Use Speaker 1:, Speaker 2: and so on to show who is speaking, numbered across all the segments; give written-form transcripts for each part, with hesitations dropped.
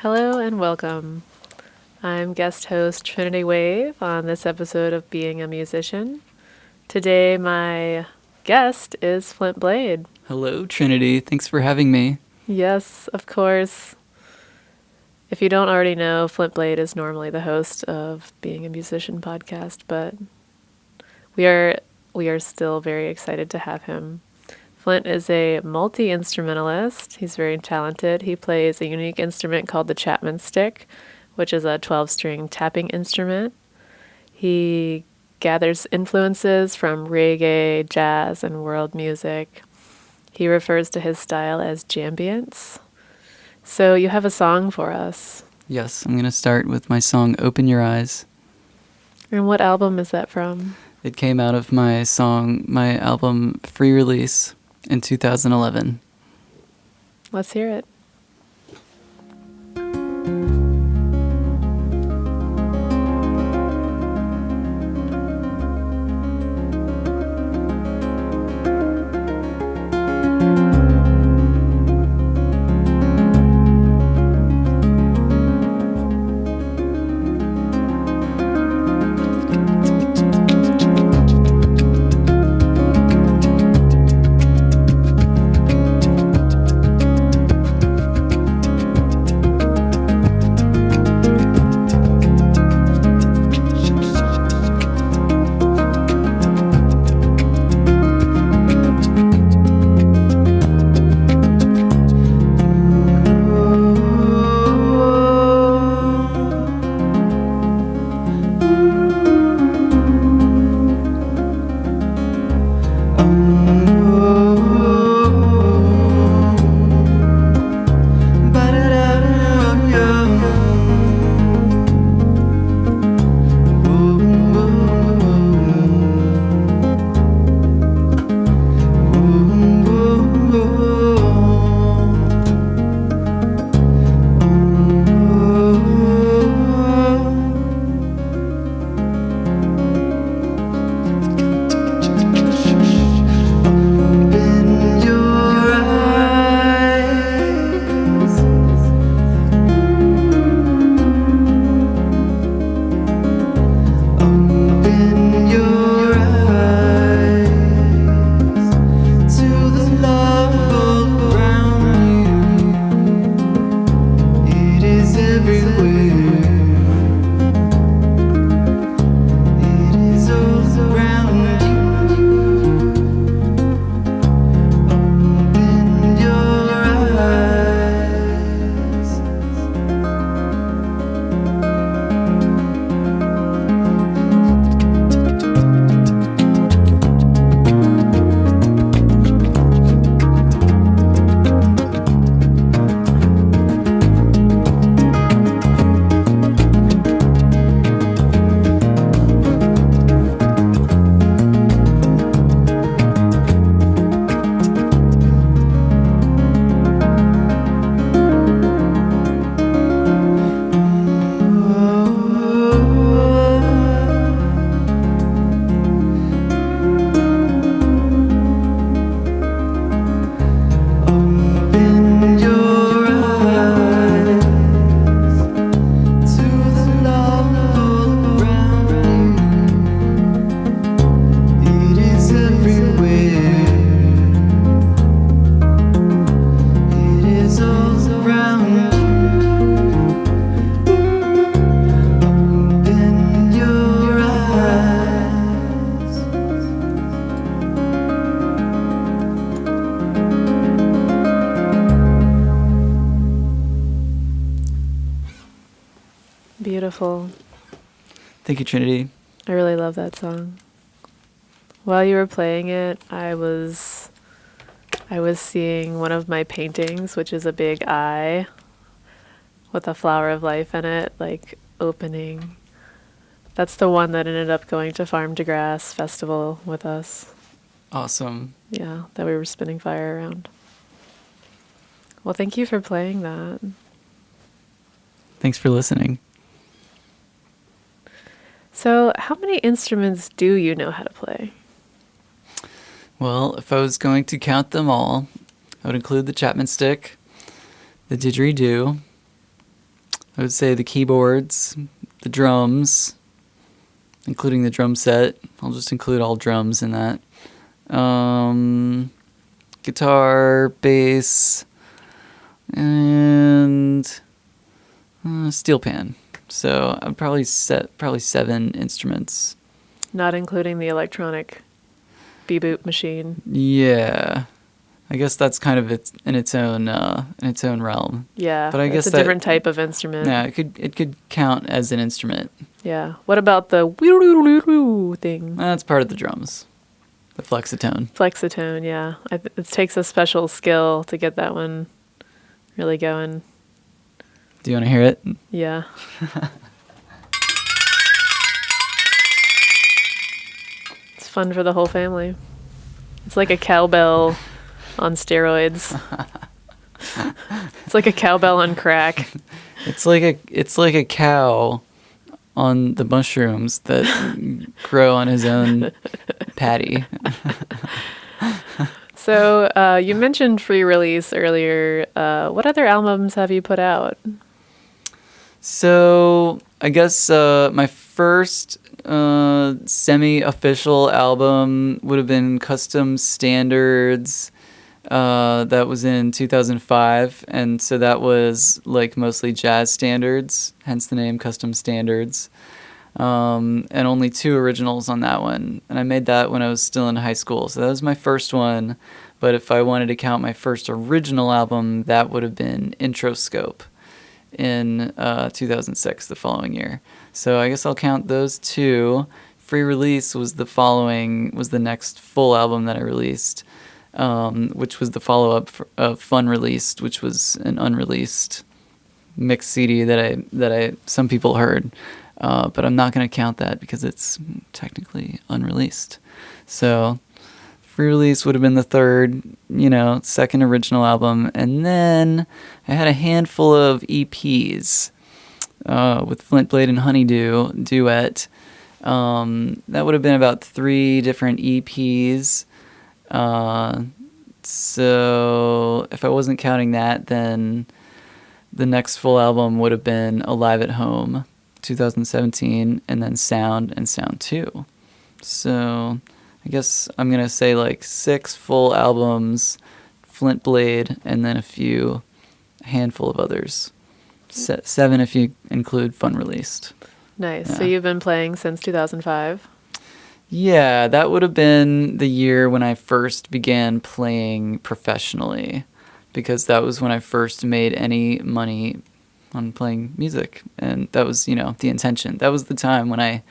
Speaker 1: Hello and welcome. I'm guest host Trinity Wave on this episode of Being a Musician. Today, my guest is Flint Blade.
Speaker 2: Hello, Trinity. Thanks for having me.
Speaker 1: Yes, of course. If you don't already know, Flint Blade is normally the host of Being a Musician podcast, but we are still very excited to have him. Flint is a multi-instrumentalist. He's very talented. He plays a unique instrument called the Chapman stick, which is a 12-string tapping instrument. He gathers influences from reggae, jazz, and world music. He refers to his style as jambience. So you have a song for us.
Speaker 2: Yes, I'm going to start with my song Open Your Eyes.
Speaker 1: And what album is that from?
Speaker 2: It came out of my album Free Release in 2011.
Speaker 1: Let's hear it. Beautiful.
Speaker 2: Thank you, Trinity.
Speaker 1: I really love that song. While you were playing it, I was seeing one of my paintings, which is a big eye with a flower of life in it, like opening. That's the one that ended up going to Farm to Grass Festival with us.
Speaker 2: Awesome.
Speaker 1: Yeah, that we were spinning fire around. Well, thank you for playing that.
Speaker 2: Thanks for listening.
Speaker 1: So, how many instruments do you know how to play?
Speaker 2: Well, if I was going to count them all, I would include the Chapman stick, the didgeridoo, I would say the keyboards, the drums, including the drum set. I'll just include all drums in that. Guitar, bass, and steel pan. So I'd probably set 7 instruments.
Speaker 1: Not including the electronic beboop machine.
Speaker 2: Yeah, I guess that's kind of in its own realm.
Speaker 1: Yeah,
Speaker 2: but I guess
Speaker 1: it's a different type of instrument.
Speaker 2: Yeah, it could count as an instrument.
Speaker 1: Yeah. What about the woo thing?
Speaker 2: That's part of the drums, the flexitone.
Speaker 1: Flexitone, yeah. It takes a special skill to get that one really going.
Speaker 2: Do you want to hear it?
Speaker 1: Yeah. It's fun for the whole family. It's like a cowbell on steroids. It's like a cowbell on crack.
Speaker 2: It's like a cow on the mushrooms that grow on his own patty.
Speaker 1: So you mentioned free release earlier. What other albums have you put out?
Speaker 2: So I guess my first semi-official album would have been Custom Standards. That was in 2005, and so that was like mostly jazz standards, hence the name Custom Standards. And only 2 originals on that one. And I made that when I was still in high school. So that was my first one. But if I wanted to count my first original album, that would have been Introscope in 2006, the following year. So I guess I'll count those 2. Free Release was the next full album that I released, which was the follow-up of Fun Released, which was an unreleased mixed CD that some people heard. But I'm not going to count that because it's technically unreleased. So Free Release would have been the third, second original album. And then I had a handful of EPs with Flint Blade and Honeydew duet. That would have been about 3 different EPs. So if I wasn't counting that, then the next full album would have been Alive at Home, 2017, and then Sound and Sound 2. So I guess I'm going to say like 6 full albums, Flint Blade, and then a handful of others. 7 if you include Fun Released.
Speaker 1: Nice.
Speaker 2: Yeah.
Speaker 1: So you've been playing since 2005?
Speaker 2: Yeah, that would have been the year when I first began playing professionally, because that was when I first made any money on playing music, and that was, the intention. That was the time when I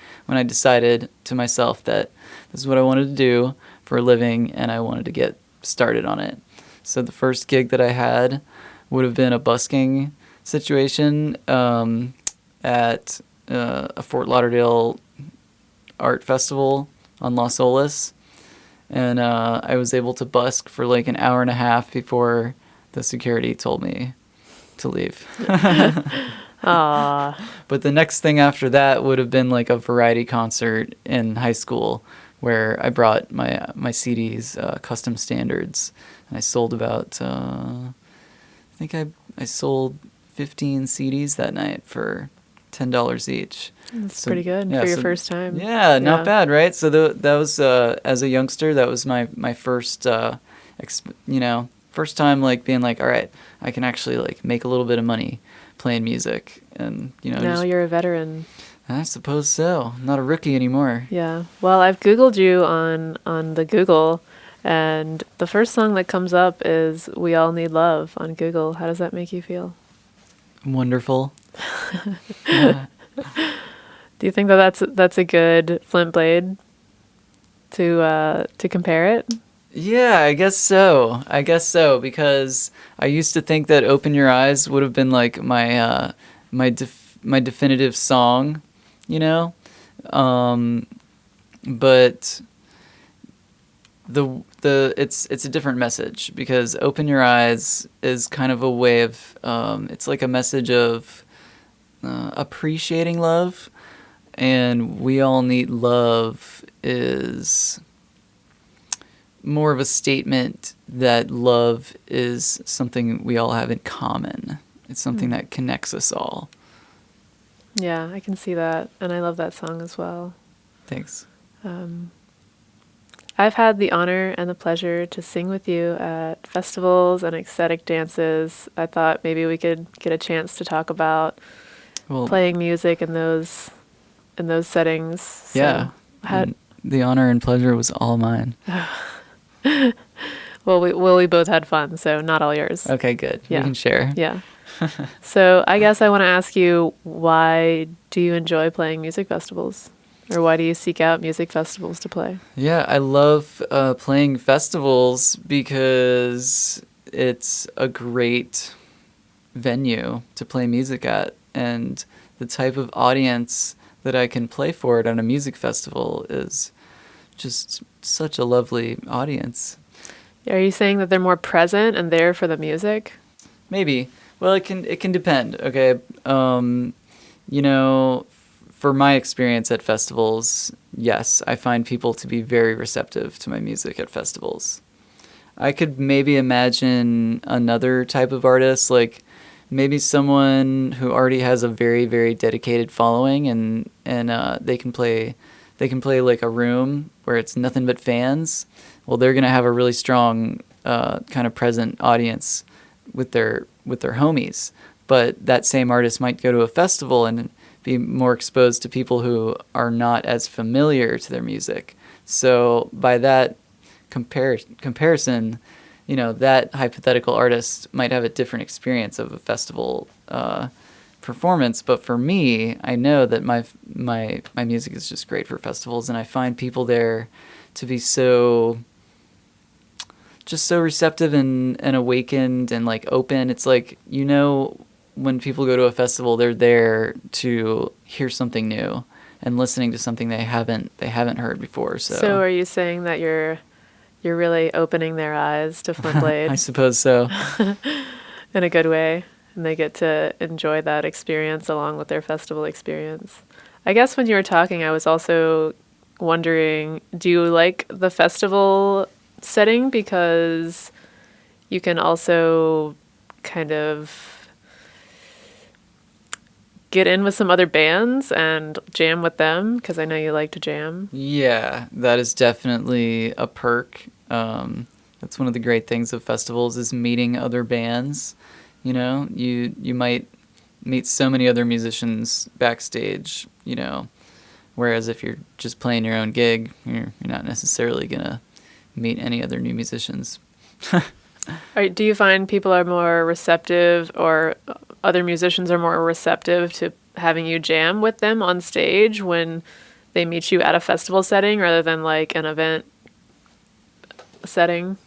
Speaker 2: decided to myself that this is what I wanted to do for a living, and I wanted to get started on it. So the first gig that I had would have been a busking situation at a Fort Lauderdale art festival on Las Olas, and I was able to busk for like an hour and a half before the security told me to leave.
Speaker 1: Aww.
Speaker 2: But the next thing after that would have been like a variety concert in high school where I brought my CDs, Custom Standards, and I sold about I think I sold 15 CDs that night for $10 each.
Speaker 1: That's pretty good for your first time.
Speaker 2: Yeah, not bad, right? So that was as a youngster, that was my first first time like being like, all right, I can actually like make a little bit of money playing music, and
Speaker 1: now you're a veteran.
Speaker 2: I suppose so. I'm not a rookie anymore.
Speaker 1: Yeah. Well, I've Googled you on the Google, and the first song that comes up is "We All Need Love" on Google. How does that make you feel?
Speaker 2: Wonderful. Yeah.
Speaker 1: Do you think that's a good Flint Blade to compare it?
Speaker 2: Yeah, I guess so. Because I used to think that "Open Your Eyes" would have been like my definitive song, but it's a different message, because "Open Your Eyes" is kind of a way of it's like a message of appreciating love, and "We All Need Love" is more of a statement that love is something we all have in common. It's something that connects us all.
Speaker 1: Yeah, I can see that. And I love that song as well.
Speaker 2: Thanks.
Speaker 1: I've had the honor and the pleasure to sing with you at festivals and ecstatic dances. I thought maybe we could get a chance to talk about
Speaker 2: Well,
Speaker 1: playing music in those settings.
Speaker 2: yeah.
Speaker 1: So, how,
Speaker 2: The honor and pleasure was all mine.
Speaker 1: we both had fun, so not all yours.
Speaker 2: Okay, good. We
Speaker 1: Yeah.
Speaker 2: can share.
Speaker 1: Yeah. So I guess I want to ask you, why do you enjoy playing music festivals? Or why do you seek out music festivals to play?
Speaker 2: Yeah, I love playing festivals because it's a great venue to play music at, and the type of audience that I can play for it on a music festival is just such a lovely audience.
Speaker 1: Are you saying that they're more present and there for the music?
Speaker 2: Maybe. Well, it can depend. Okay. You know, for my experience at festivals, yes, I find people to be very receptive to my music at festivals. I could maybe imagine another type of artist, like maybe someone who already has a very, very dedicated following, and they can play like a room where it's nothing but fans. Well, they're gonna have a really strong kind of present audience with their homies. But that same artist might go to a festival and be more exposed to people who are not as familiar to their music. So by that comparison, that hypothetical artist might have a different experience of a festival performance. But for me, I know that my music is just great for festivals, and I find people there to be just so receptive and awakened and like open. It's like, when people go to a festival, they're there to hear something new and listening to something they haven't heard before.
Speaker 1: So are you saying that you're really opening their eyes to Flint Blade
Speaker 2: I suppose so.
Speaker 1: in a good way, and they get to enjoy that experience along with their festival experience? I guess when you were talking, I was also wondering, do you like the festival setting because you can also kind of get in with some other bands and jam with them? Because I know you like to jam.
Speaker 2: Yeah, that is definitely a perk. That's one of the great things of festivals is meeting other bands. You might meet so many other musicians backstage, whereas if you're just playing your own gig, you're not necessarily going to meet any other new musicians.
Speaker 1: Do you find people are more receptive, or other musicians are more receptive to having you jam with them on stage when they meet you at a festival setting rather than like an event setting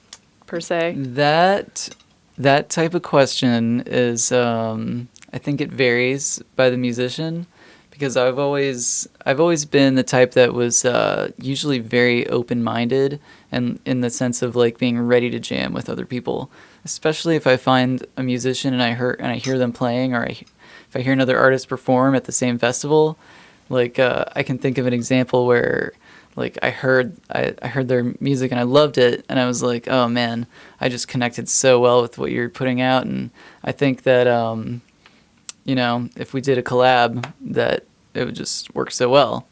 Speaker 1: per se?
Speaker 2: That type of question is, I think it varies by the musician, because I've always been the type that was usually very open-minded, and in the sense of like being ready to jam with other people, especially if I find a musician and I hear them playing, or if I hear another artist perform at the same festival. Like I can think of an example where like I heard their music and I loved it, and I was like, oh man, I just connected so well with what you're putting out, and I think that if we did a collab, that it would just work so well.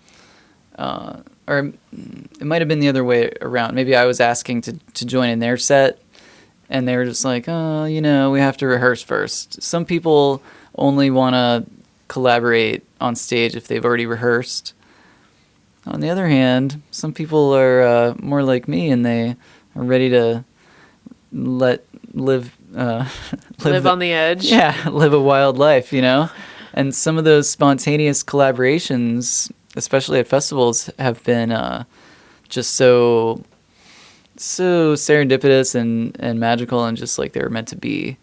Speaker 2: Or it might have been the other way around. Maybe I was asking to join in their set, and they were just like, oh, we have to rehearse first. Some people only want to collaborate on stage if they've already rehearsed. On the other hand, some people are more like me, and they are ready to live
Speaker 1: On the edge.
Speaker 2: Yeah, live a wild life, And some of those spontaneous collaborations, especially at festivals, have been just so serendipitous and magical, and just like they were meant to be.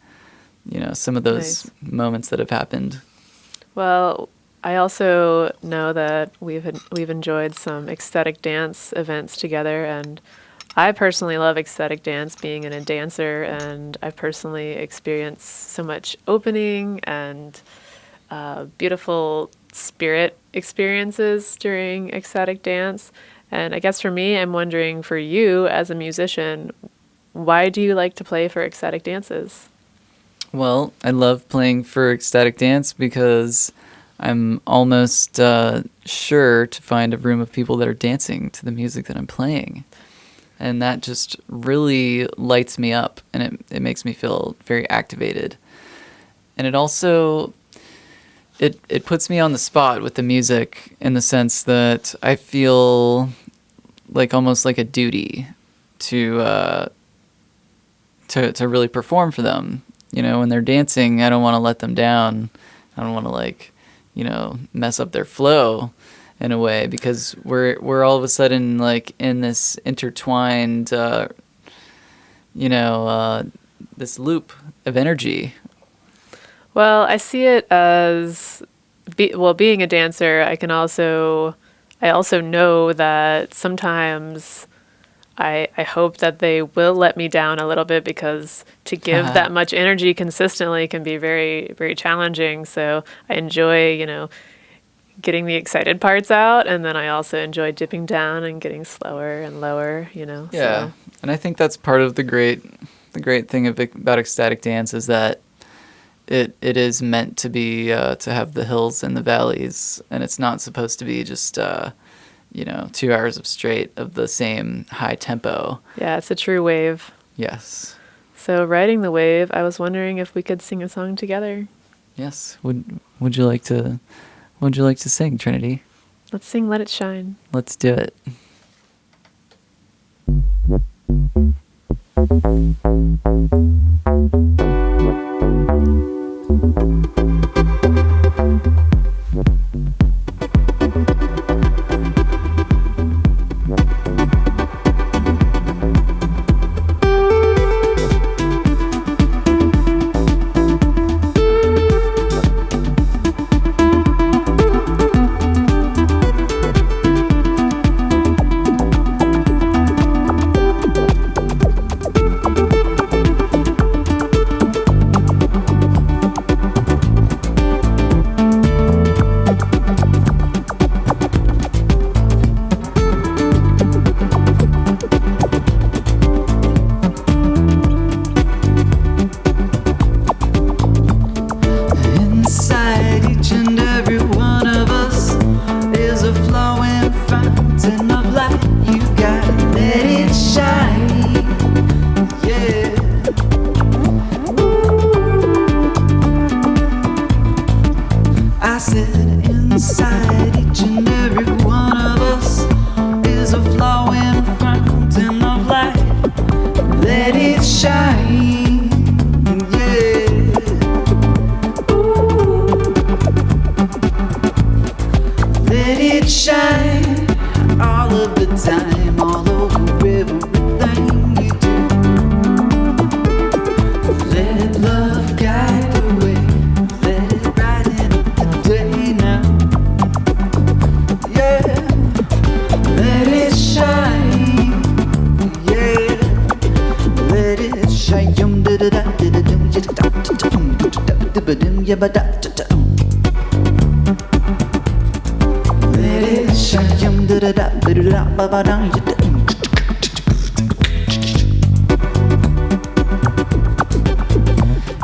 Speaker 2: Some of those moments that have happened.
Speaker 1: Well, I also know that we've enjoyed some ecstatic dance events together, and I personally love ecstatic dance, being a dancer, and I've personally experienced so much opening and beautiful spirit experiences during ecstatic dance. And I guess for me, I'm wondering, for you as a musician, why do you like to play for ecstatic dances?
Speaker 2: Well, I love playing for ecstatic dance because I'm almost sure to find a room of people that are dancing to the music that I'm playing. And that just really lights me up, and it makes me feel very activated. And it also, it puts me on the spot with the music in the sense that I feel like almost like a duty to really perform for them. You know, when they're dancing, I don't want to let them down. I don't want to like, you know, mess up their flow in a way, because we're all of a sudden like in this intertwined, this loop of energy.
Speaker 1: Well, I see it as, being a dancer, I also know that sometimes I hope that they will let me down a little bit, because to give that much energy consistently can be very, very challenging. So I enjoy, getting the excited parts out, and then I also enjoy dipping down and getting slower and lower,
Speaker 2: Yeah,
Speaker 1: So.
Speaker 2: and I think that's part of the great thing about ecstatic dance is that it is meant to be to have the hills and the valleys, and it's not supposed to be just 2 hours of straight of the same high tempo.
Speaker 1: Yeah, it's a true wave.
Speaker 2: Yes.
Speaker 1: So riding the wave, I was wondering if we could sing a song together.
Speaker 2: Yes. Would you like to sing, Trinity?
Speaker 1: Let's sing Let It Shine.
Speaker 2: Let's do it.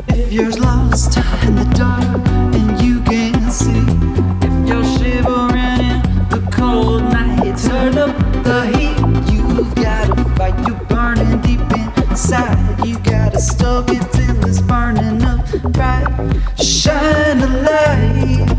Speaker 3: If you're lost in the dark and you can't see, if you're shivering in the cold night, turn up the heat. You've gotta fight, you're burning deep inside. You gotta stoke it till it's burning up bright. Shine a light.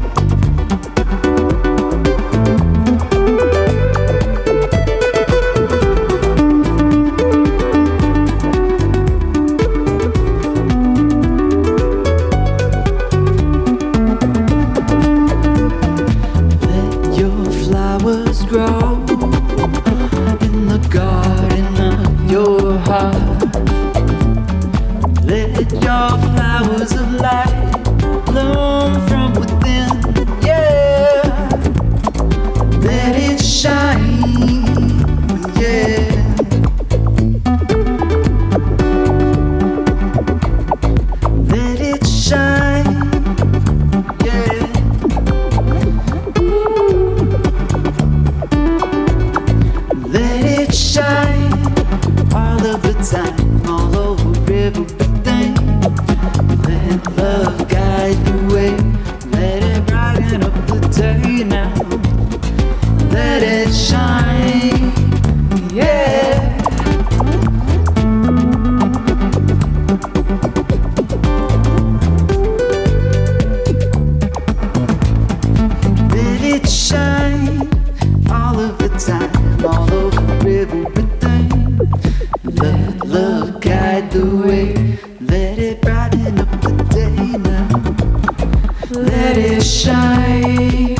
Speaker 3: let it shine.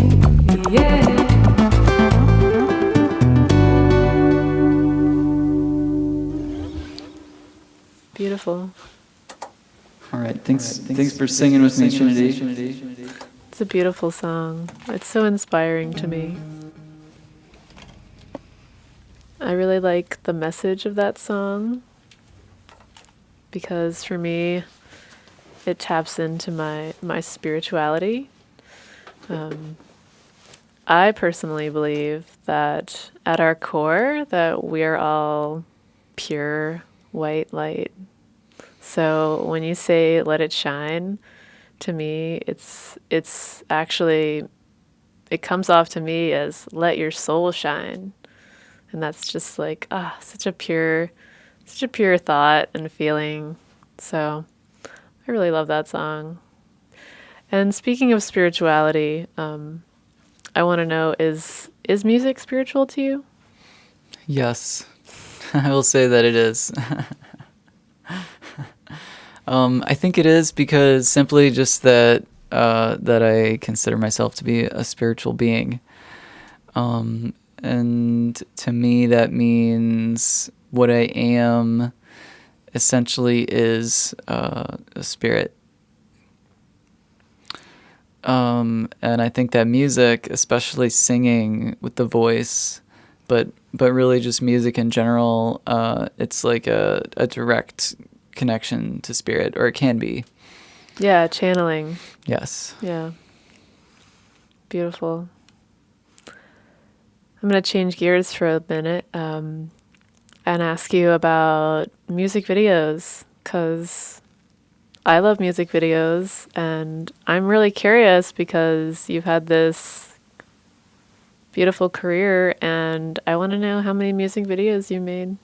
Speaker 3: Yeah.
Speaker 1: Beautiful.
Speaker 2: All right, thanks for singing with me, Trinity.
Speaker 1: It's a beautiful song. It's so inspiring to me. I really like the message of that song because for me, it taps into my spirituality. I personally believe that at our core that we are all pure white light. So when you say let it shine, to me it's actually, it comes off to me as let your soul shine. And that's just like such a pure thought and feeling. So I really love that song. And speaking of spirituality, I want to know, is music spiritual to you?
Speaker 2: Yes, I will say that it is. I think it is because simply just that I consider myself to be a spiritual being. And to me, that means what I am essentially is a spirit. And I think that music, especially singing with the voice, but really just music in general, it's like a direct connection to spirit, or it can be.
Speaker 1: Yeah, channeling.
Speaker 2: Yes.
Speaker 1: Yeah. Beautiful. I'm going to change gears for a minute and ask you about music videos, because I love music videos, and I'm really curious because you've had this beautiful career, and I want to know how many music videos you made.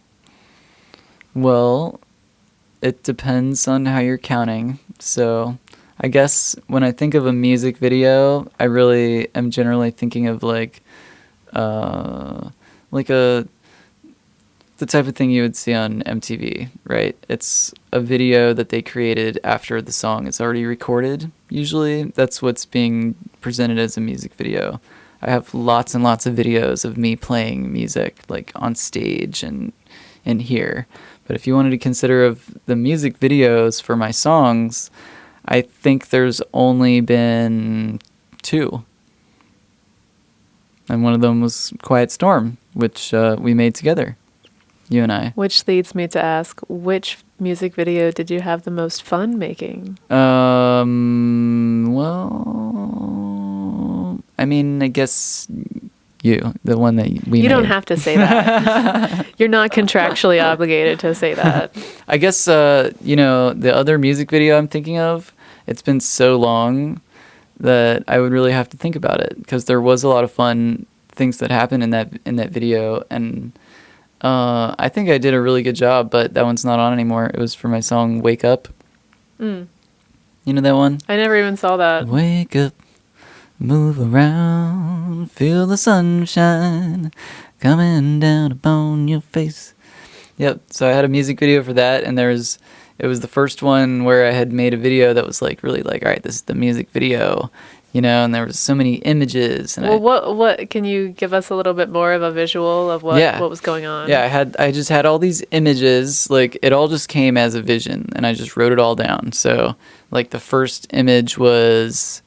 Speaker 2: Well, it depends on how you're counting. So I guess when I think of a music video, I really am generally thinking of like the type of thing you would see on MTV, right? It's a video that they created after the song is already recorded. Usually that's what's being presented as a music video. I have lots and lots of videos of me playing music like on stage and in here. But if you wanted to consider of the music videos for my songs, I think there's only been 2. And one of them was Quiet Storm, which we made together, you and I.
Speaker 1: Which leads me to ask, which music video did you have the most fun making?
Speaker 2: Well, I mean, I guess you, the one that we made.
Speaker 1: You don't have to say that. You're not contractually obligated to say that.
Speaker 2: I guess, the other music video I'm thinking of, it's been so long that I would really have to think about it, because there was a lot of fun things that happened in that video, and I think I did a really good job, but that one's not on anymore. It was for my song Wake Up. You know that one?
Speaker 1: I never even saw that.
Speaker 2: Wake up, move around, feel the sunshine coming down upon your face. Yep, so I had a music video for that, and it was the first one where I had made a video that was like really like, all right, this is the music video, and there was so many images. And
Speaker 1: what can you give us a little bit more of a visual of what was going on?
Speaker 2: Yeah, I just had all these images, like it all just came as a vision, and I just wrote it all down. So like the first image was,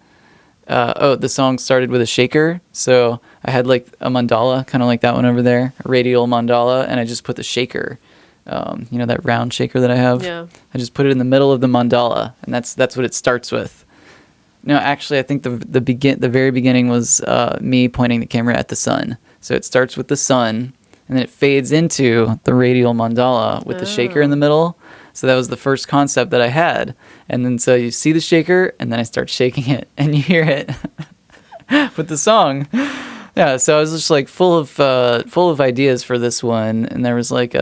Speaker 2: the song started with a shaker. So I had like a mandala, kind of like that one over there, a radial mandala, and I just put the shaker. That round shaker that I have.
Speaker 1: Yeah.
Speaker 2: I just put it in the middle of the mandala, and that's what it starts with. No, actually, I think the very beginning was me pointing the camera at the sun. So it starts with the sun, and then it fades into the radial mandala with the shaker in the middle. So that was the first concept that I had, and then so you see the shaker, and then I start shaking it, and you hear it with the song. Yeah, so I was just like full of ideas for this one, and there was like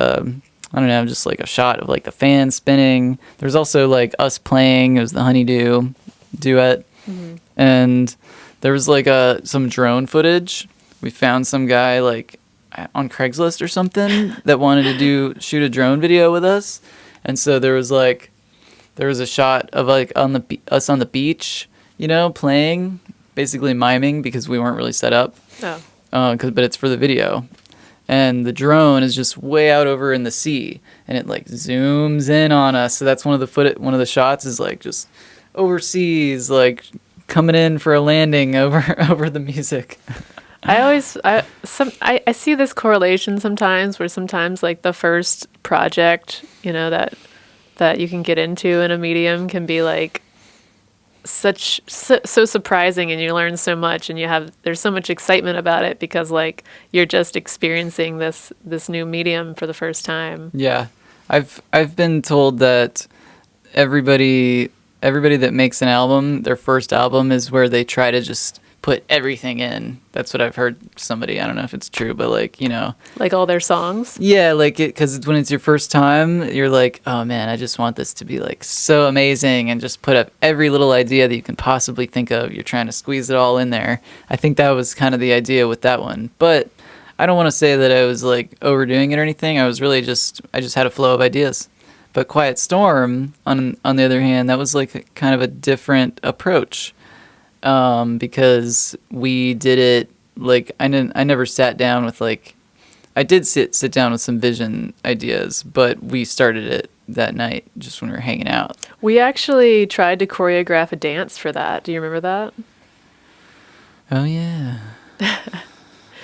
Speaker 2: I don't know, just like a shot of like the fan spinning. There's also like us playing. It was the Honeydew duet. Mm-hmm. And there was like some drone footage. We found some guy like on Craigslist or something that wanted to shoot a drone video with us. And so there was a shot of like us on the beach, playing, basically miming because we weren't really set up.
Speaker 1: Oh.
Speaker 2: But it's for the video. And the drone is just way out over in the sea, and it like zooms in on us. So that's one of the shots is like just overseas, like coming in for a landing over the music.
Speaker 1: I see this correlation sometimes where sometimes like the first project, that you can get into in a medium can be like so surprising, and you learn so much, and there's so much excitement about it because like you're just experiencing this new medium for the first time.
Speaker 2: Yeah. I've been told that everybody that makes an album, their first album is where they try to just put everything in. That's what I've heard somebody. I don't know if it's true, but like,
Speaker 1: like all their songs.
Speaker 2: Yeah, like because when it's your first time, you're like, oh man, I just want this to be like so amazing, and just put up every little idea that you can possibly think of. You're trying to squeeze it all in there. I think that was kind of the idea with that one, but I don't want to say that I was like overdoing it or anything. I just had a flow of ideas. But Quiet Storm, on the other hand, that was like kind of a different approach. Because we did it like I never sat down with like I did sit down with some vision ideas, but we started it that night just when we were hanging out.
Speaker 1: We actually tried to choreograph a dance for that. Do you remember that?
Speaker 2: Oh yeah.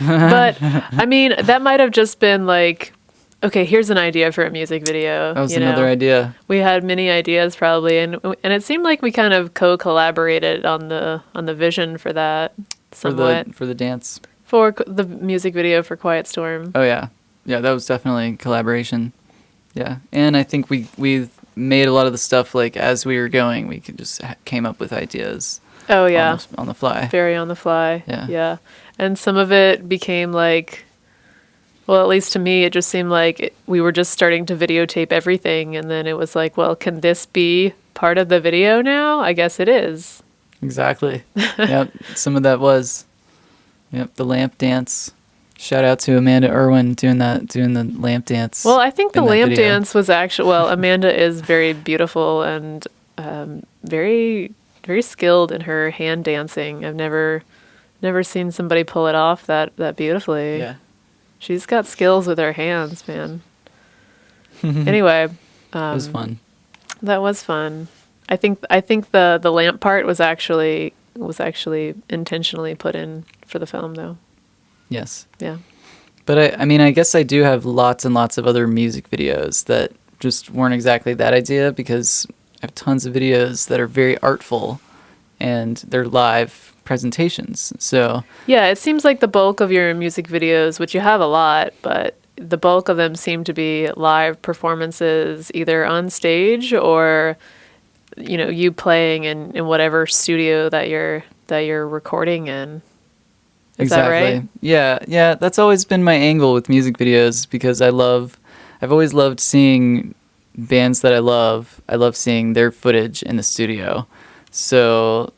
Speaker 1: But I mean, that might have just been like, okay, here's an idea for a music video.
Speaker 2: That was another idea.
Speaker 1: We had many ideas probably, and it seemed like we kind of co-collaborated on the vision for that somewhat.
Speaker 2: For the dance.
Speaker 1: For the music video for Quiet Storm.
Speaker 2: Oh yeah. Yeah, that was definitely collaboration. Yeah. And I think we made a lot of the stuff like as we were going, we could just came up with ideas.
Speaker 1: Oh yeah.
Speaker 2: On the fly.
Speaker 1: Very on the fly.
Speaker 2: Yeah.
Speaker 1: Yeah. And some of it became like, well, at least to me, it just seemed like we were just starting to videotape everything. And then it was like, well, can this be part of the video now? I guess it is.
Speaker 2: Exactly. Yep. Some of that was. Yep. The lamp dance. Shout out to Amanda Irwin doing the lamp dance.
Speaker 1: Well, I think the lamp
Speaker 2: video.
Speaker 1: dance was actually, well, Amanda is very beautiful and very, very skilled in her hand dancing. I've never seen somebody pull it off that beautifully.
Speaker 2: Yeah.
Speaker 1: She's got skills with her hands, man. Anyway,
Speaker 2: it was fun.
Speaker 1: That was fun. I think the lamp part was actually intentionally put in for the film, though.
Speaker 2: Yes.
Speaker 1: Yeah.
Speaker 2: But I mean, I guess I do have lots and lots of other music videos that just weren't exactly that idea, because I have tons of videos that are very artful and they're live presentations. So
Speaker 1: yeah, it seems like the bulk of your music videos, which you have a lot, but the bulk of them seem to be live performances, either on stage or you playing in whatever studio that you're recording in. Is
Speaker 2: exactly.
Speaker 1: that right?
Speaker 2: Yeah. That's always been my angle with music videos, because I've always loved seeing bands that I love seeing their footage in the studio. So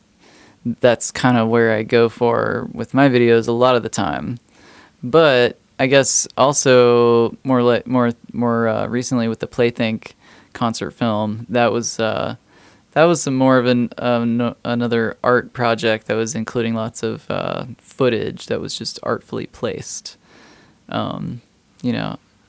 Speaker 2: that's kind of where I go for with my videos a lot of the time. But I guess also more recently with the Playthink concert film, that was some more of another art project that was including lots of footage that was just artfully placed. I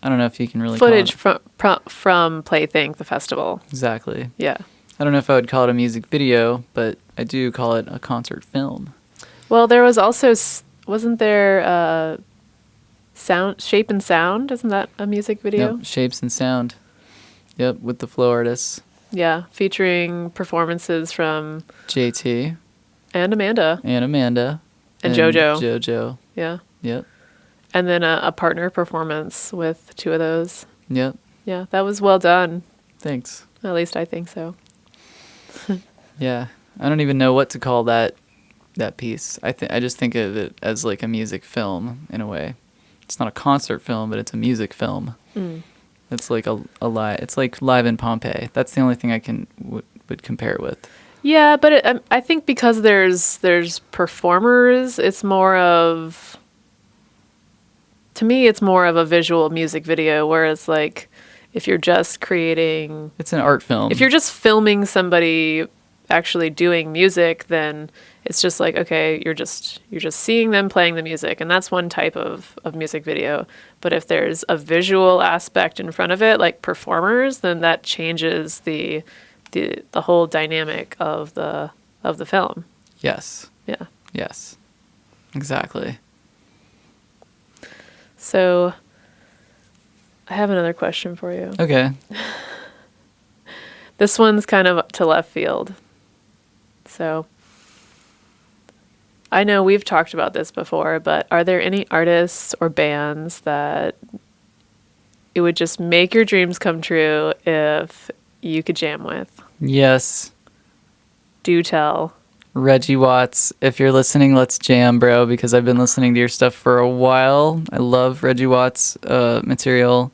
Speaker 2: don't know if you can really
Speaker 1: footage from Playthink, the festival.
Speaker 2: Exactly.
Speaker 1: Yeah.
Speaker 2: I don't know if I would call it a music video, but I do call it a concert film.
Speaker 1: Well, there was also, wasn't there Shape and Sound? Isn't that a music video?
Speaker 2: Yep, Shapes and Sound. Yep, with the flow artists.
Speaker 1: Yeah, featuring performances from
Speaker 2: JT.
Speaker 1: And Amanda.
Speaker 2: And
Speaker 1: JoJo.
Speaker 2: JoJo.
Speaker 1: Yeah.
Speaker 2: Yep.
Speaker 1: And then a partner performance with two of those.
Speaker 2: Yep.
Speaker 1: Yeah, that was well done.
Speaker 2: Thanks.
Speaker 1: At least I think so.
Speaker 2: Yeah, I don't even know what to call that piece. I just think of it as like a music film in a way. It's not a concert film, but it's a music film. Mm. It's like a live. It's like Live in Pompeii. That's the only thing I would compare it with.
Speaker 1: Yeah, but I think because there's performers, it's more of, to me, it's more of a visual music video. Whereas like, if you're just creating,
Speaker 2: it's an art film.
Speaker 1: If you're just filming somebody actually doing music, then it's just like, okay, you're just seeing them playing the music, and that's one type of music video. But if there's a visual aspect in front of it, like performers, then that changes the whole dynamic of the film.
Speaker 2: Yes.
Speaker 1: Yeah.
Speaker 2: Yes. Exactly.
Speaker 1: So I have another question for you.
Speaker 2: Okay.
Speaker 1: This one's kind of to left field. So I know we've talked about this before, but are there any artists or bands that it would just make your dreams come true if you could jam with?
Speaker 2: Yes.
Speaker 1: Do tell.
Speaker 2: Reggie Watts, if you're listening, let's jam, bro, because I've been listening to your stuff for a while. I love Reggie Watts' material.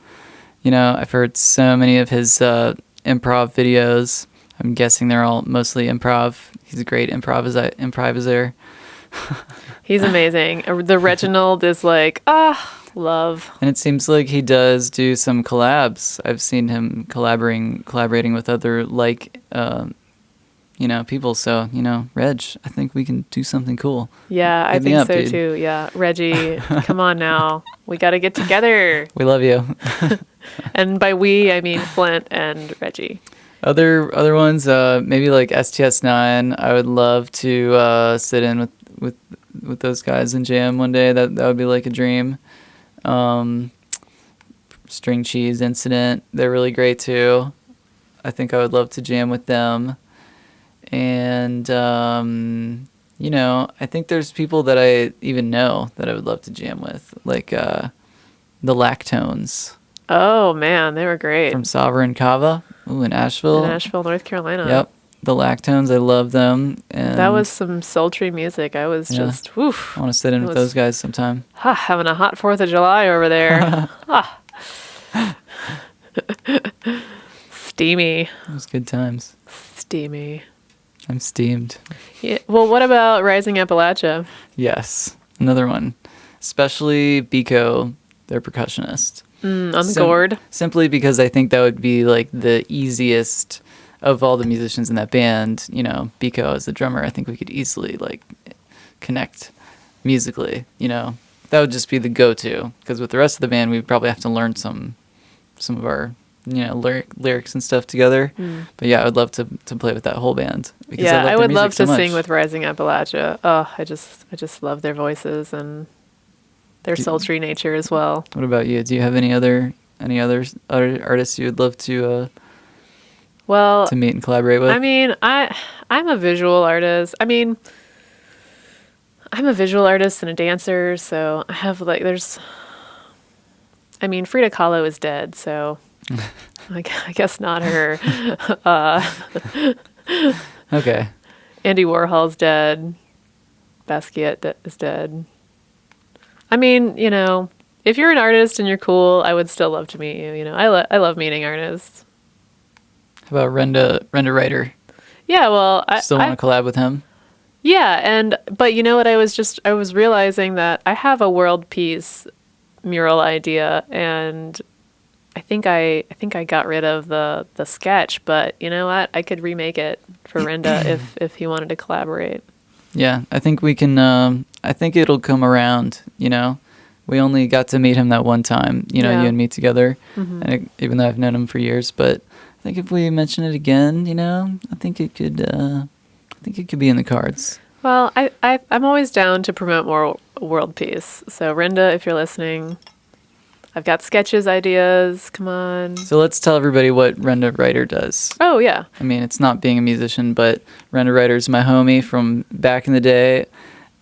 Speaker 2: You know, I've heard so many of his improv videos. I'm guessing they're all mostly improv. He's a great improviser.
Speaker 1: He's amazing. The Reginald is like, love.
Speaker 2: And it seems like he does do some collabs. I've seen him collaborating with other people. So, Reg, I think we can do something cool.
Speaker 1: Yeah, I
Speaker 2: Hit me
Speaker 1: think
Speaker 2: up,
Speaker 1: so
Speaker 2: dude.
Speaker 1: too. Yeah, Reggie, come on now. We got to get together.
Speaker 2: We love you.
Speaker 1: And by we, I mean Flint and Reggie.
Speaker 2: Other ones, maybe like STS9. I would love to sit in with those guys and jam one day. That would be like a dream. String Cheese Incident, they're really great too. I think I would love to jam with them. And I think there's people that I even know that I would love to jam with, like the Lactones.
Speaker 1: Oh man, they were great.
Speaker 2: From Sovereign Cava, in Asheville.
Speaker 1: In Asheville, North Carolina.
Speaker 2: Yep. The Lactones, I love them. And
Speaker 1: that was some sultry music. I was just, woof.
Speaker 2: I want to sit in with those guys sometime.
Speaker 1: Having a hot 4th of July over there. Steamy.
Speaker 2: It was good times.
Speaker 1: Steamy.
Speaker 2: I'm steamed.
Speaker 1: Yeah. Well, what about Rising Appalachia?
Speaker 2: Yes. Another one. Especially Biko, their percussionist.
Speaker 1: On the gourd.
Speaker 2: Simply because I think that would be like the easiest of all the musicians in that band. Biko as the drummer, I think we could easily like connect musically. That would just be the go-to. Because with the rest of the band, we'd probably have to learn some of our lyrics and stuff together. But yeah, I would love to play with that whole band. Because
Speaker 1: I would love to
Speaker 2: so
Speaker 1: sing with Rising Appalachia. Oh, I just love their voices and their sultry nature as well.
Speaker 2: What about you? Do you have any other artists you would love to meet and collaborate with?
Speaker 1: I mean, I'm a visual artist. I mean, I'm a visual artist and a dancer, so I have Frida Kahlo is dead, so I guess not her.
Speaker 2: Okay. Andy
Speaker 1: Warhol's dead. Basquiat is dead. I mean, if you're an artist and you're cool, I would still love to meet you. I love meeting artists.
Speaker 2: How about Renda Ryder?
Speaker 1: Yeah, well, I
Speaker 2: still want to collab with him.
Speaker 1: Yeah, but you know what? I was realizing that I have a world peace mural idea, and I think I got rid of the sketch. But you know what? I could remake it for Renda if he wanted to collaborate.
Speaker 2: Yeah, I think we can. I think it'll come around. We only got to meet him that one time. You and me together, and even though I've known him for years, but I think if we mention it again, I think it could. I think it could be in the cards.
Speaker 1: Well, I'm always down to promote more world peace. So Renda, if you're listening, I've got sketches, ideas. Come on.
Speaker 2: So let's tell everybody what Renda Ryder does.
Speaker 1: Oh yeah.
Speaker 2: I mean, it's not being a musician, but Renda Ryder's my homie from back in the day,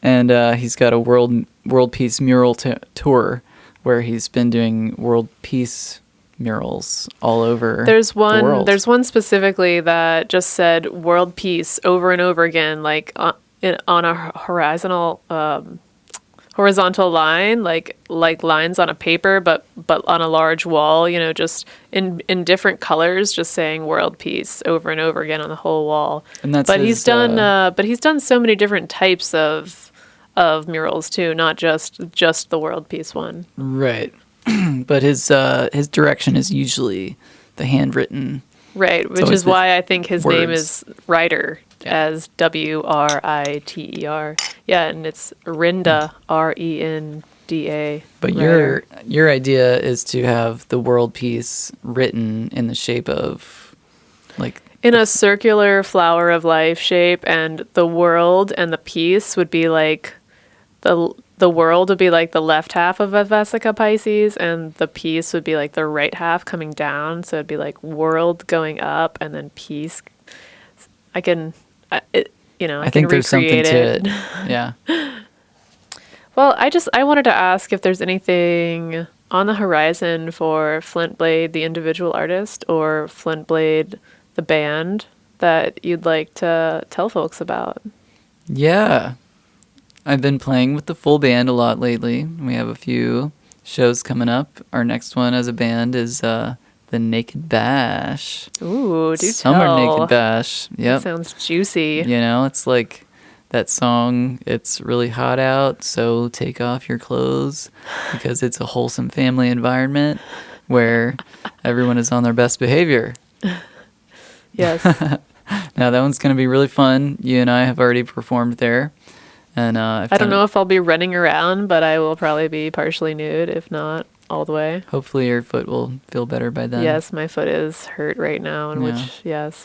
Speaker 2: and he's got a world peace mural tour where he's been doing world peace murals all over the world.
Speaker 1: There's one specifically that just said world peace over and over again, like on a horizontal line, like lines on a paper, but on a large wall, just in different colors, just saying world peace over and over again on the whole wall.
Speaker 2: And that's
Speaker 1: he's done so many different types of murals too, not just the world peace one.
Speaker 2: Right. But his direction is usually the handwritten.
Speaker 1: Right, which is why I think his name is Ryder. as Writer. Yeah, and it's Renda, Renda.
Speaker 2: But
Speaker 1: writer.
Speaker 2: your idea is to have the world piece written in the shape of like
Speaker 1: In a circular flower of life shape, and the world and the piece would be like the world would be like the left half of a Vesica Pisces, and the piece would be like the right half coming down. So it'd be like world going up, and then piece. I can, I
Speaker 2: I
Speaker 1: can
Speaker 2: think there's something
Speaker 1: recreate
Speaker 2: to
Speaker 1: it.
Speaker 2: it. Yeah.
Speaker 1: Well, I wanted to ask if there's anything on the horizon for Flint Blade, the individual artist, or Flint Blade, the band, that you'd like to tell folks about.
Speaker 2: Yeah. I've been playing with the full band a lot lately. We have a few shows coming up. Our next one as a band is the Naked Bash.
Speaker 1: Ooh, do
Speaker 2: Summer
Speaker 1: tell.
Speaker 2: Naked Bash. Yep.
Speaker 1: Sounds juicy.
Speaker 2: It's like that song, it's really hot out, so take off your clothes, because it's a wholesome family environment where everyone is on their best behavior.
Speaker 1: Yes.
Speaker 2: Now that one's going to be really fun. You and I have already performed there. And
Speaker 1: I don't know if I'll be running around, but I will probably be partially nude, if not all the way.
Speaker 2: Hopefully your foot will feel better by then.
Speaker 1: Yes, my foot is hurt right now,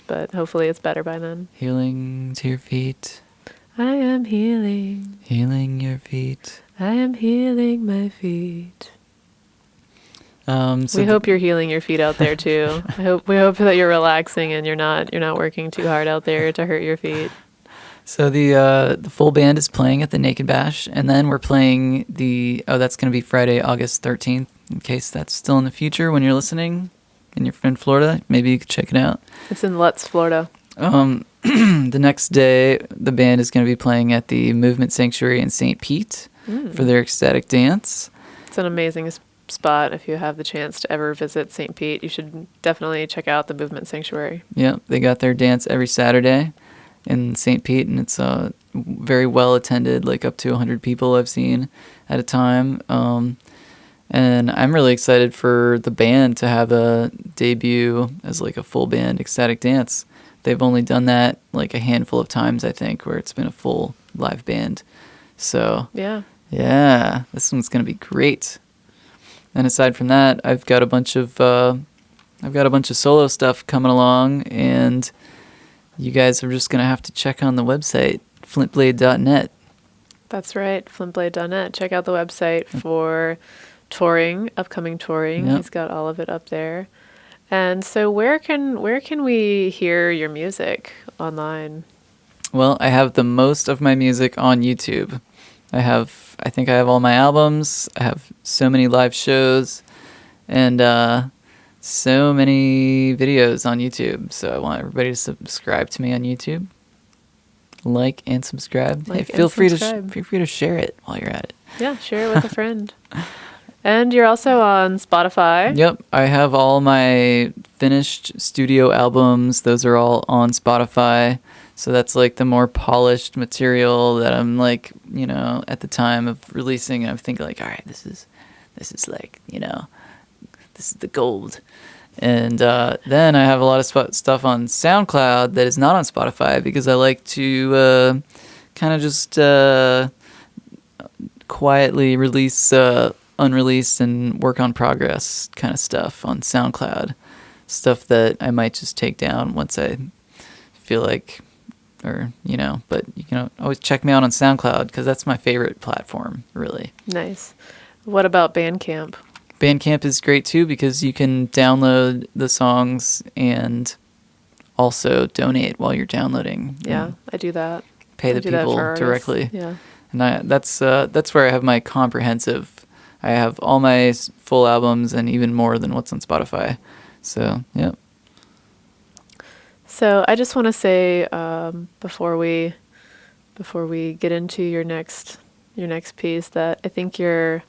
Speaker 1: but hopefully it's better by then.
Speaker 2: Healing to your feet.
Speaker 1: I am healing.
Speaker 2: Healing your feet.
Speaker 1: I am healing my feet.
Speaker 2: So
Speaker 1: we hope you're healing your feet out there too. We hope that you're relaxing and you're not working too hard out there to hurt your feet.
Speaker 2: So the full band is playing at the Naked Bash, and then we're playing that's going to be Friday, August 13th, in case that's still in the future when you're listening and you're in Florida. Maybe you could check it out.
Speaker 1: It's in Lutz, Florida.
Speaker 2: The next day, the band is going to be playing at the Movement Sanctuary in St. Pete for their ecstatic dance.
Speaker 1: It's an amazing spot. If you have the chance to ever visit St. Pete, you should definitely check out the Movement Sanctuary.
Speaker 2: Yeah, they got their dance every Saturday in St. Pete, and it's very well attended, like up to 100 people I've seen at a time. And I'm really excited for the band to have a debut as like a full band ecstatic dance. They've only done that like a handful of times, I think, where it's been a full live band. So yeah, this one's gonna be great. And aside from that, I've got a bunch of solo stuff coming along, and you guys are just gonna have to check on the website, flintblade.net.
Speaker 1: That's right, flintblade.net. Check out the website for upcoming touring.
Speaker 2: Yep.
Speaker 1: He's got all of it up there. And so where can we hear your music online?
Speaker 2: Well, I have the most of my music on YouTube. I think I have all my albums. I have so many live shows and so many videos on YouTube. So I want everybody to subscribe to me on YouTube. Like and subscribe. Feel free to share it while you're at it.
Speaker 1: Yeah, share it with a friend. And you're also on Spotify.
Speaker 2: Yep, I have all my finished studio albums. Those are all on Spotify. So that's like the more polished material that I'm like, at the time of releasing, I'm thinking like, all right, this is like, this is the gold. And then I have a lot of stuff on SoundCloud that is not on Spotify, because I like to kind of just quietly release unreleased and work on progress kind of stuff on SoundCloud. Stuff that I might just take down once I feel like, but you can always check me out on SoundCloud, because that's my favorite platform, really.
Speaker 1: Nice. What about Bandcamp?
Speaker 2: Bandcamp is great too, because you can download the songs and also donate while you're downloading.
Speaker 1: Yeah, I do that.
Speaker 2: Pay the people directly.
Speaker 1: Yeah.
Speaker 2: And that's where I have my comprehensive. I have all my full albums and even more than what's on Spotify. So, yeah.
Speaker 1: So I just want to say before we get into your next piece, that I think you're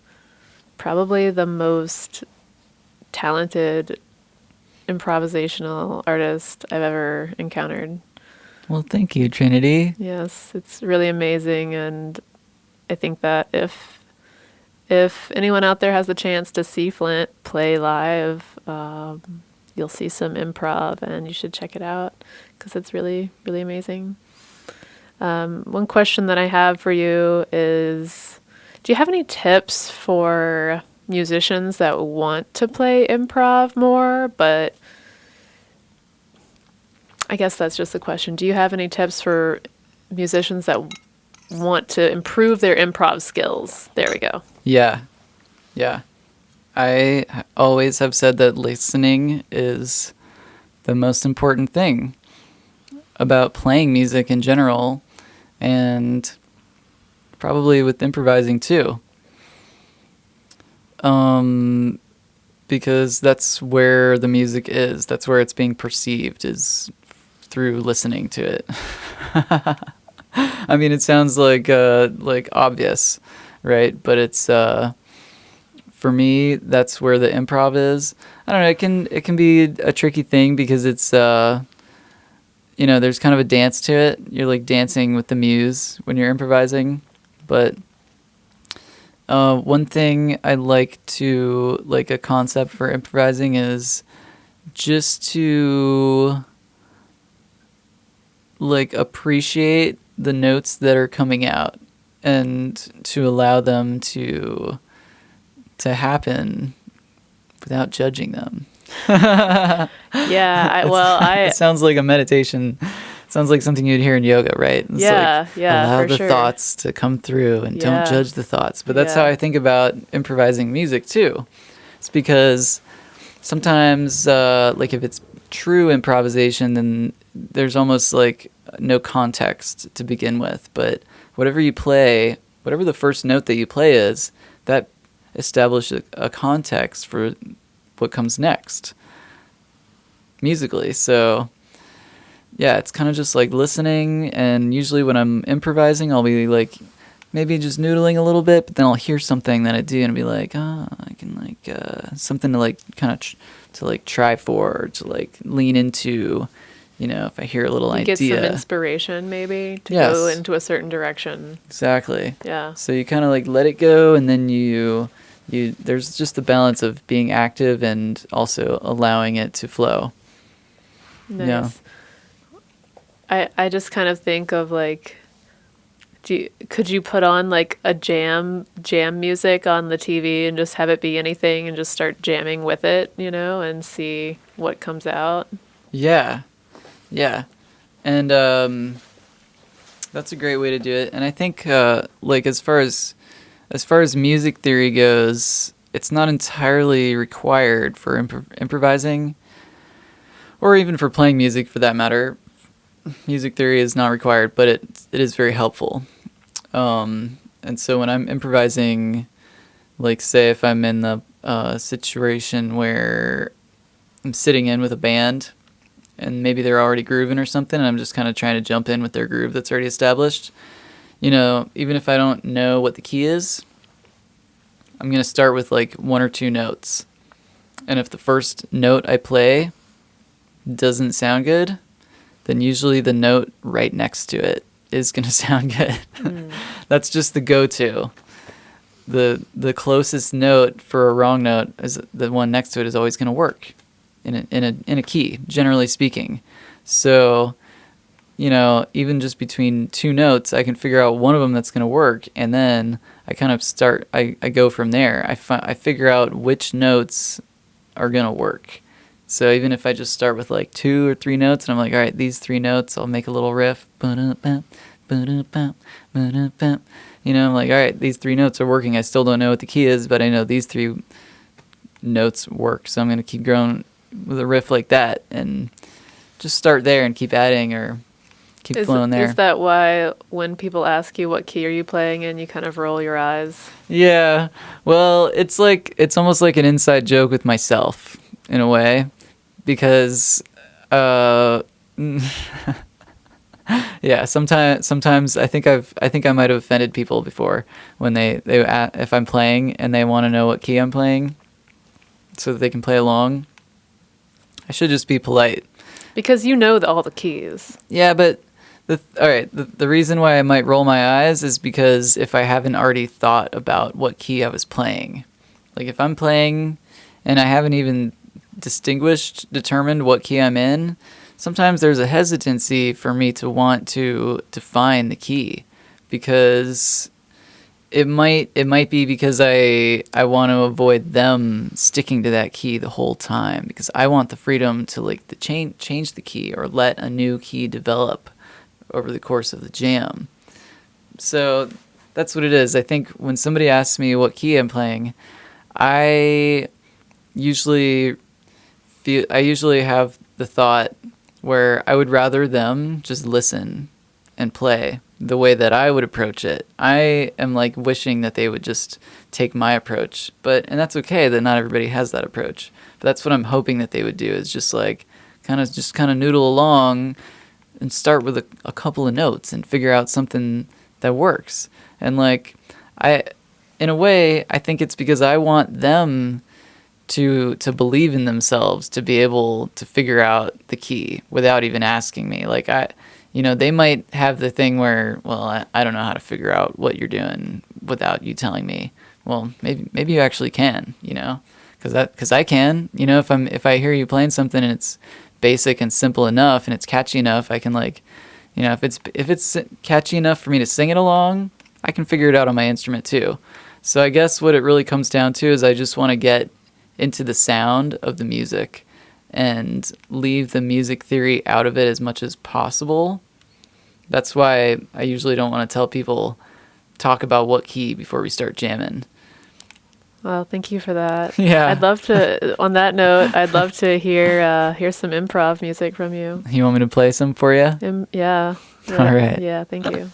Speaker 1: probably the most talented improvisational artist I've ever encountered.
Speaker 2: Well, thank you, Trinity.
Speaker 1: Yes, it's really amazing, and I think that if anyone out there has the chance to see Flint play live, you'll see some improv, and you should check it out, because it's really, really amazing. One question that I have for you is, do you have any tips for musicians that want to play improv more? But I guess that's just the question. Do you have any tips for musicians that want to improve their improv skills? There we go.
Speaker 2: Yeah. Yeah. I always have said that listening is the most important thing about playing music in general, and probably with improvising too. Because that's where the music is. That's where it's being perceived, is through listening to it. I mean, it sounds like obvious, right? But it's for me, that's where the improv is. I don't know. It can be a tricky thing because it's there's kind of a dance to it. You're like dancing with the muse when you're improvising. But one thing I like a concept for improvising is just to appreciate the notes that are coming out and to allow them to happen without judging them.
Speaker 1: Yeah,
Speaker 2: it sounds like a meditation. Sounds like something you'd hear in yoga, right? It's allow the thoughts to come through and don't judge the thoughts. But that's how I think about improvising music too. It's because sometimes, if it's true improvisation, then there's almost no context to begin with. But whatever you play, whatever the first note that you play is, that establishes a context for what comes next musically. So yeah, it's kind of just like listening, and usually when I'm improvising, I'll be maybe just noodling a little bit, but then I'll hear something that I do and be like, oh, I can something to try for, or to lean into, if I hear a little idea.
Speaker 1: Get some inspiration maybe to go into a certain direction.
Speaker 2: Exactly.
Speaker 1: Yeah.
Speaker 2: So you kind of let it go, and then you there's just the balance of being active and also allowing it to flow.
Speaker 1: Nice.
Speaker 2: Yeah.
Speaker 1: I just kind of think of could you put on a jam music on the TV and just have it be anything and just start jamming with it, and see what comes out?
Speaker 2: Yeah. Yeah. And that's a great way to do it. And I think as far as music theory goes, it's not entirely required for improvising, or even for playing music for that matter. Music theory is not required, but it is very helpful. And so when I'm improvising, say if I'm in the situation where I'm sitting in with a band and maybe they're already grooving or something, and I'm just kind of trying to jump in with their groove that's already established, even if I don't know what the key is, I'm going to start with one or two notes. And if the first note I play doesn't sound good, then usually the note right next to it is going to sound good. That's just the go-to. The closest note for a wrong note is the one next to it is always going to work in a key, generally speaking. So, even just between two notes, I can figure out one of them that's going to work, and then I kind of I go from there. I figure out which notes are going to work. So even if I just start with 2 or 3 notes, and I'm like, all right, these 3 notes, I'll make a little riff. I'm like, all right, these 3 notes are working. I still don't know what the key is, but I know these 3 notes work. So I'm going to keep growing with a riff like that, and just start there and keep adding or keep flowing there.
Speaker 1: Is that why when people ask you what key are you playing in, you kind of roll your eyes?
Speaker 2: Yeah. Well, it's almost like an inside joke with myself in a way. Because, yeah, sometimes I think I might have offended people before when they if I'm playing and they want to know what key I'm playing, so that they can play along. I should just be polite.
Speaker 1: Because all the keys.
Speaker 2: Yeah, but the reason why I might roll my eyes is because if I haven't already thought about what key I was playing, if I'm playing and I haven't even determined what key I'm in, sometimes there's a hesitancy for me to want to define the key, because it might be because I want to avoid them sticking to that key the whole time, because I want the freedom to like change the key or let a new key develop over the course of the jam. So that's what it is. I think when somebody asks me what key I'm playing, I usually have the thought where I would rather them just listen and play the way that I would approach it. I am like wishing that they would just take my approach, and that's okay that not everybody has that approach. But that's what I'm hoping that they would do, is just like kind of noodle along and start with a couple of notes and figure out something that works. And like in a way, I think it's because I want them to believe in themselves, to be able to figure out the key without even asking me. Like they might have the thing where, well, I don't know how to figure out what you're doing without you telling me. Well, maybe you actually can, because I can, if I hear you playing something and it's basic and simple enough and it's catchy enough, I can if it's catchy enough for me to sing it along, I can figure it out on my instrument too. So I guess what it really comes down to is I just want to get into the sound of the music and leave the music theory out of it as much as possible. That's why I usually don't want to tell people talk about what key before we start jamming.
Speaker 1: Well, thank you for that.
Speaker 2: Yeah.
Speaker 1: I'd love to, on that note, I'd love to hear some improv music from you.
Speaker 2: You want me to play some for you?
Speaker 1: Yeah.
Speaker 2: All right.
Speaker 1: Yeah, thank you.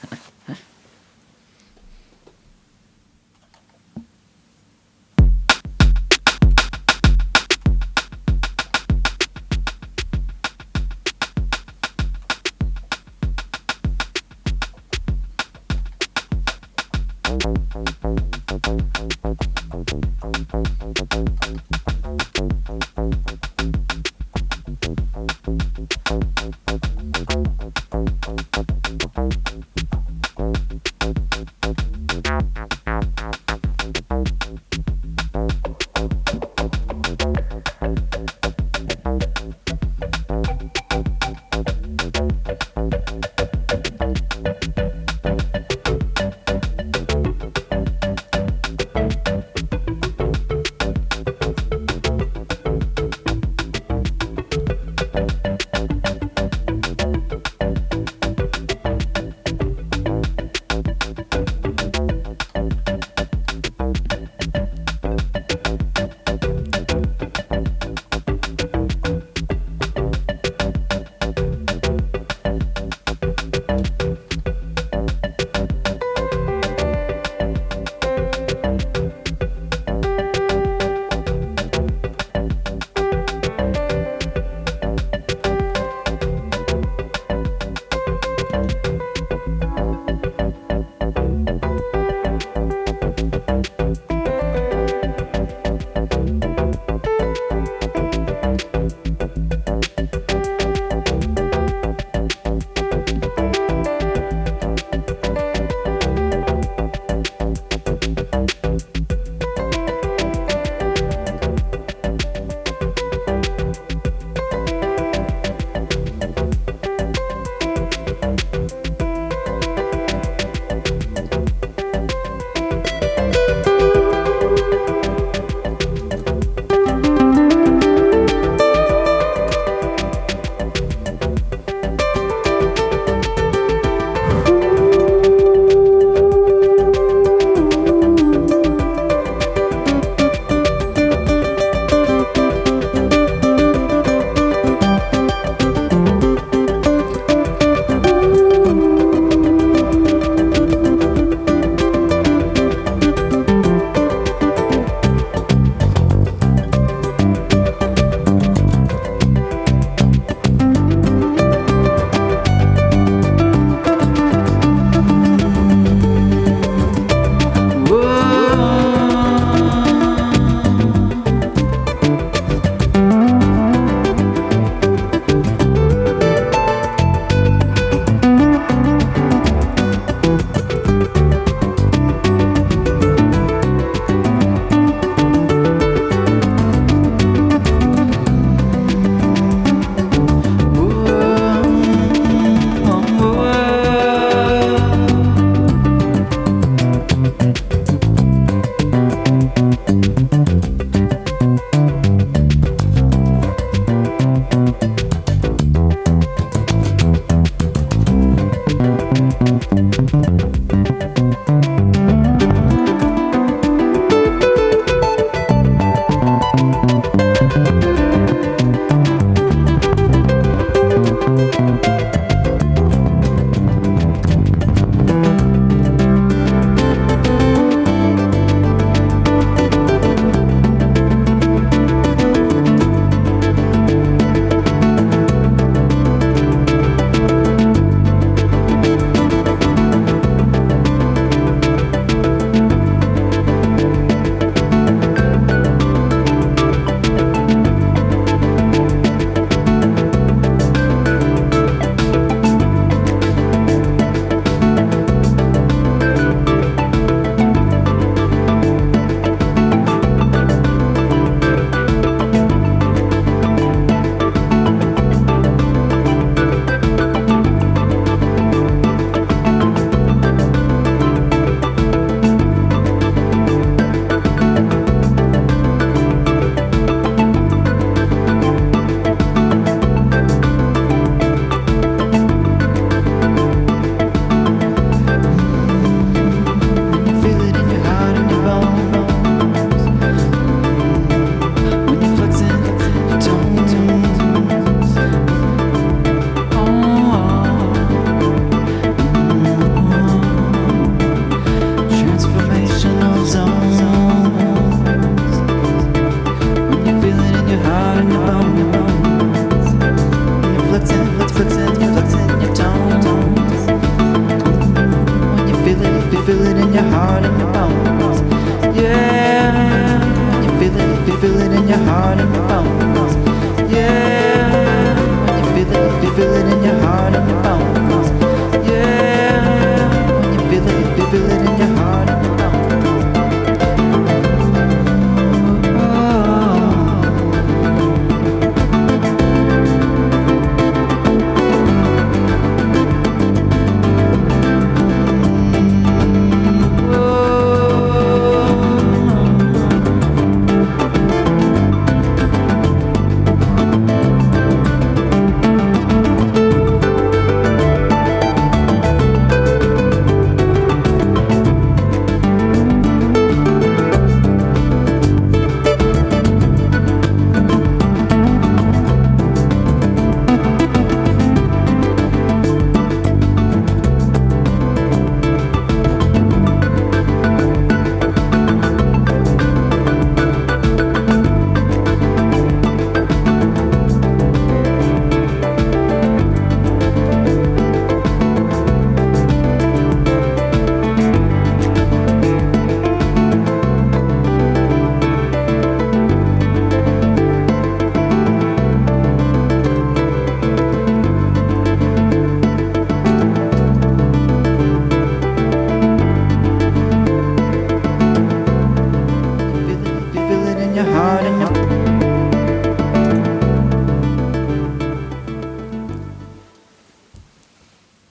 Speaker 3: heart and your bones. Yeah, when you feel it in your heart and your bones. Yeah, when you feel it in your heart and your bones. Yeah, when you feel it in your heart and your bones.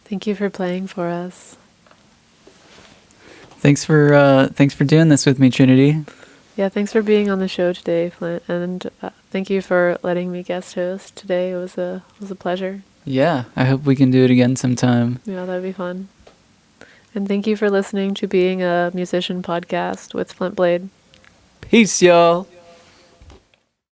Speaker 1: Thank you for playing for us.
Speaker 2: Thanks for doing this with me, Trinity.
Speaker 1: Yeah, thanks for being on the show today, Flint, and thank you for letting me guest host today. It was a pleasure.
Speaker 2: Yeah, I hope we can do it again sometime.
Speaker 1: Yeah, that'd be fun. And thank you for listening to Being a Musician podcast with Flint Blade.
Speaker 2: Peace, y'all.